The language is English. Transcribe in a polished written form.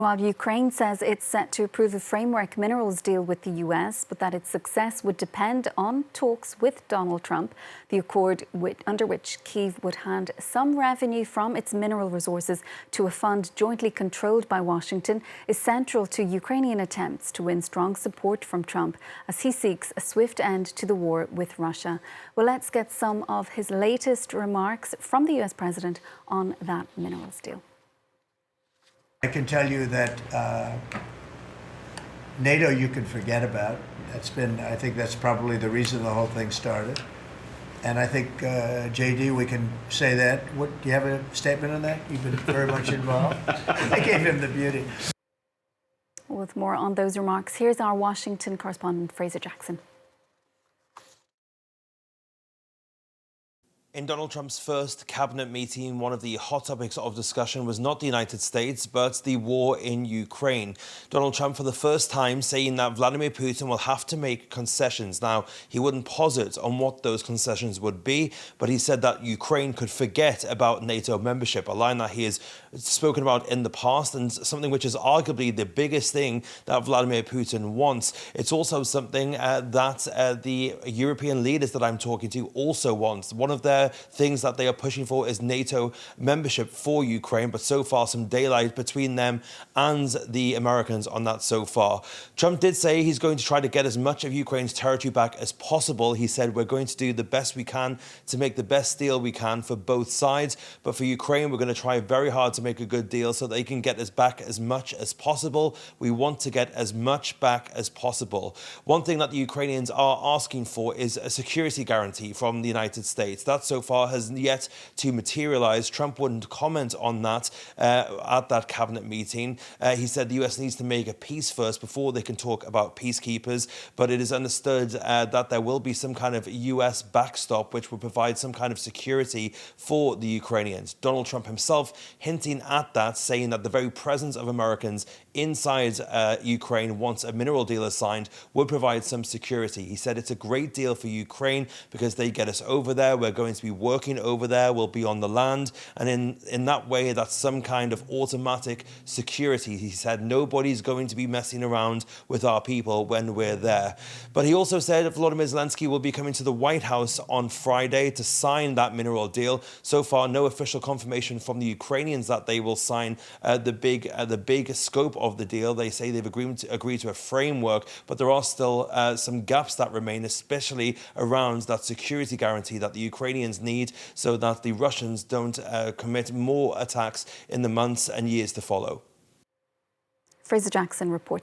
While Ukraine says it's set to approve a framework minerals deal with the US, but that its success would depend on talks with Donald Trump, the accord under which Kyiv would hand some revenue from its mineral resources to a fund jointly controlled by Washington is central to Ukrainian attempts to win strong support from Trump as he seeks a swift end to the war with Russia. Well, let's get some of his latest remarks from the US president on that minerals deal. I can tell you that NATO you can forget about. I think that's probably the reason the whole thing started. And I think, JD, we can say that. Do you have a statement on that? You've been very much involved. I gave him the beauty. With more on those remarks, here's our Washington correspondent, Fraser Jackson. In Donald Trump's first cabinet meeting, one of the hot topics of discussion was not the United States, but the war in Ukraine. Donald Trump, for the first time, saying that Vladimir Putin will have to make concessions. Now, he wouldn't posit on what those concessions would be, but he said that Ukraine could forget about NATO membership, a line that he has spoken about in the past and something which is arguably the biggest thing that Vladimir Putin wants. It's also something that the European leaders that I'm talking to also want. One of their things that they are pushing for is NATO membership for Ukraine, but so far some daylight between them and the Americans on that so far. Trump did say he's going to try to get as much of Ukraine's territory back as possible. He said we're going to do the best we can to make the best deal we can for both sides, but for Ukraine we're going to try very hard to make a good deal so they can get us back as much as possible. We want to get as much back as possible. One thing that the Ukrainians are asking for is a security guarantee from the United States. That so far has yet to materialize. Trump wouldn't comment on that at that cabinet meeting. He said the US needs to make a peace first before they can talk about peacekeepers, but it is understood that there will be some kind of US backstop which will provide some kind of security for the Ukrainians. Donald Trump himself hinting at that, saying that the very presence of Americans inside Ukraine once a mineral deal is signed would provide some security. He said it's a great deal for Ukraine because they get us over there. We're going to be working over there, we'll be on the land, and in that way that's some kind of automatic security. He said nobody's going to be messing around with our people when we're there. But he also said Volodymyr Zelenskyy will be coming to the White House on Friday to sign that mineral deal. So far no official confirmation from the Ukrainians that they will sign the big scope of the deal. They say they've agreed to a framework, but there are still some gaps that remain, especially around that security guarantee that the Ukrainians need so that the Russians don't commit more attacks in the months and years to follow. Fraser Jackson reports.